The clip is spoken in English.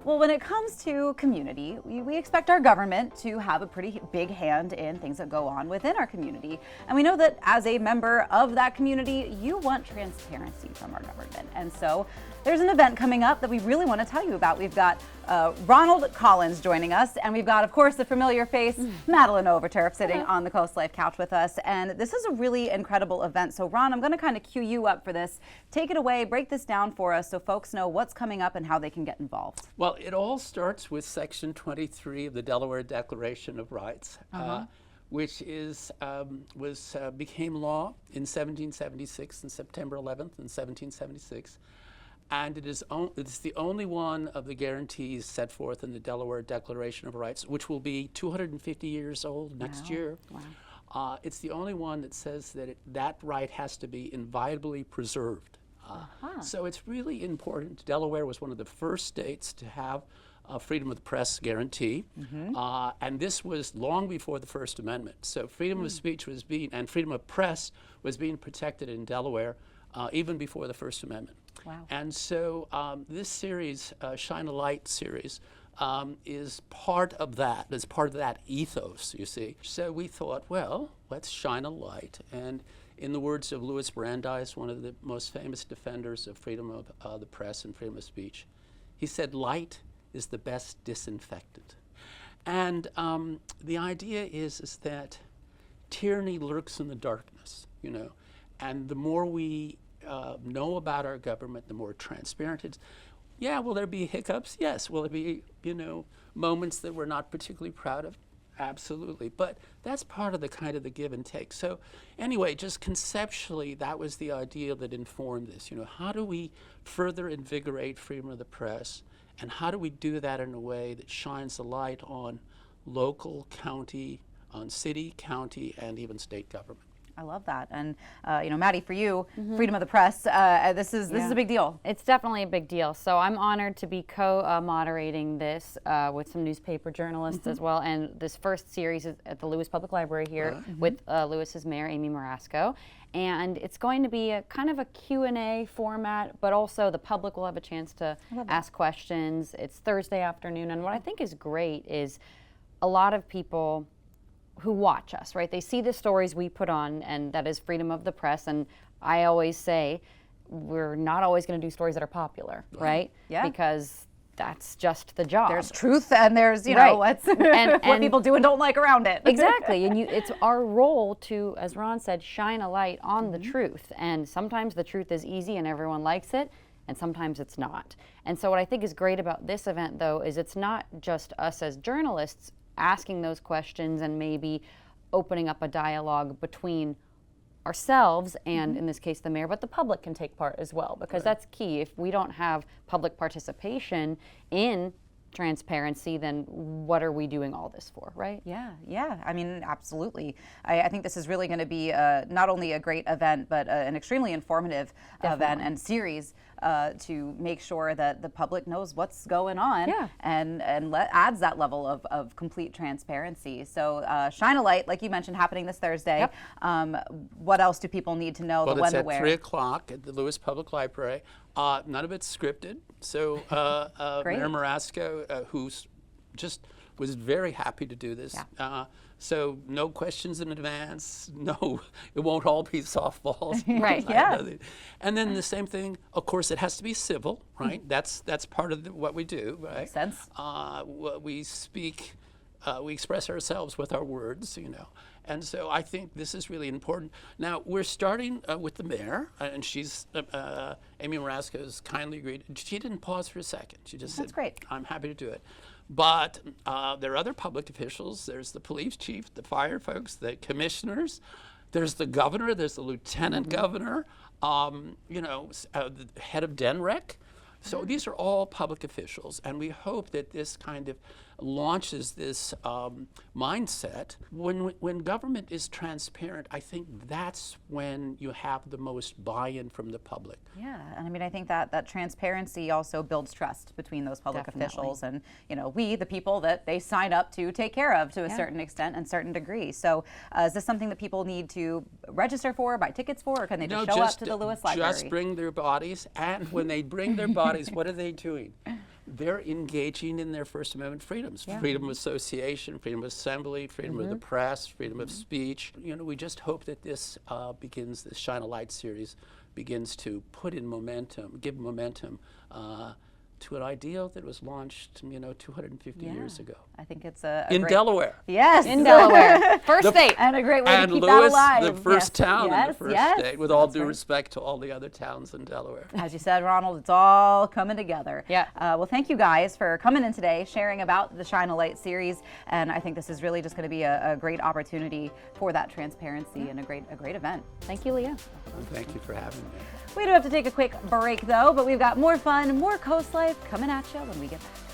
Well, when it comes to community, we expect our government to have a pretty big hand in things that go on within our community. And we know that as a member of that community, you want transparency from our government. And so there's an event coming up that we really want to tell you about. We've got Ronald Collins joining us, and we've got, of course, the familiar face, Madeline Overturf, sitting on the CoastLife couch with us. And this is a really incredible event. So, Ron, I'm going to kind of cue you up for this. Take it away, break this down for us so folks know what's coming up and how they can get involved. Well, it all starts with Section 23 of the Delaware Declaration of Rights, which became law in 1776, on September 11th in 1776. And it's the only one of the guarantees set forth in the Delaware Declaration of Rights, which will be 250 years old next year. Wow. It's the only one that says that that right has to be inviolably preserved. So it's really important. Delaware was one of the first states to have a freedom of the press guarantee, and this was long before the First Amendment. So freedom of speech and freedom of press was being protected in Delaware even before the First Amendment. Wow. And so this series, Shine a Light series, is part of that. It's part of that ethos, you see. So we thought, well, let's shine a light. And in the words of Louis Brandeis, one of the most famous defenders of freedom of the press and freedom of speech, he said, light is the best disinfectant. And the idea is that tyranny lurks in the darkness, you know, and the more we know about our government, the more transparent it is. Yeah, will there be hiccups? Yes. Will there be, you know, moments that we're not particularly proud of? Absolutely. But that's part of the kind of the give and take. So anyway, just conceptually, that was the idea that informed this. You know, how do we further invigorate freedom of the press? And how do we do that in a way that shines a light on local, county, on city, county, and even state government? I love that. And, you know, Maddie, for you, freedom of the press, this is a big deal. It's definitely a big deal. So I'm honored to be co-moderating this with some newspaper journalists as well. And this first series is at the Lewes Public Library here with Lewis's mayor, Amy Marasco. And it's going to be a kind of a Q&A format, but also the public will have a chance to ask questions. It's Thursday afternoon. And what I think is great is a lot of people who watch us, right? They see the stories we put on, and that is freedom of the press. And I always say, we're not always going to do stories that are popular, right? Yeah. Because that's just the job. There's truth and there's, you know, what's what people do and don't like around it. Exactly. And it's our role to, as Ron said, shine a light on the truth. And sometimes the truth is easy and everyone likes it, and sometimes it's not. And so what I think is great about this event, though, is it's not just us as journalists asking those questions and maybe opening up a dialogue between ourselves and, in this case, the mayor, but the public can take part as well, because that's key. If we don't have public participation in transparency, then what are we doing all this for, right? Yeah. I mean, absolutely. I think this is really going to be not only a great event, but an extremely informative event and series to make sure that the public knows what's going on and adds that level of complete transparency. So shine a light, like you mentioned, happening this Thursday. What else do people need to know? Well, when, it's the at where? 3 o'clock at the Lewes Public Library. None of it's scripted. So Mayor Marasco, who just was very happy to do this. So no questions in advance. No, it won't all be softballs. Right. And then the same thing. Of course, it has to be civil, right? That's part of what we do, right? Makes sense. We speak. We express ourselves with our words, you know. And so I think this is really important. Now, we're starting with the mayor, and she's, Amy Marasco has kindly agreed. She didn't pause for a second. She just said, great. I'm happy to do it. But there are other public officials. There's the police chief, the fire folks, the commissioners. There's the governor. There's the lieutenant governor, you know, the head of DENREC. So these are all public officials, and we hope that this kind of launches this mindset. When government is transparent, I think that's when you have the most buy-in from the public. Yeah, and I mean, I think that transparency also builds trust between those public officials and, you know, we, the people that they sign up to take care of to a certain extent and certain degree. So is this something that people need to register for, buy tickets for, or can they just show up to the Lewes Library? Just bring their bodies, and when they bring their bodies, what are they doing? they're engaging in their First Amendment freedoms, freedom of association, freedom of assembly, freedom of the press, freedom of speech. You know, we just hope that this this Shine a Light series begins to put in momentum, give momentum to an ideal that was launched, 250 years ago. I think it's a in great, Delaware. Yes. In Delaware. First state. And a great way And to keep Lewes, that alive. the first town in the first yes, state, with all that's due right. respect to all the other towns in Delaware. As you said, Ronald, it's all coming together. Yeah. Well, thank you guys for coming in today, sharing about the Shine a Light series. And I think this is really just going to be a great opportunity for that transparency and a great event. Thank you, Leah. And thank you for having me. We do have to take a quick break, though, but we've got more fun, more Coast Life coming at you when we get back.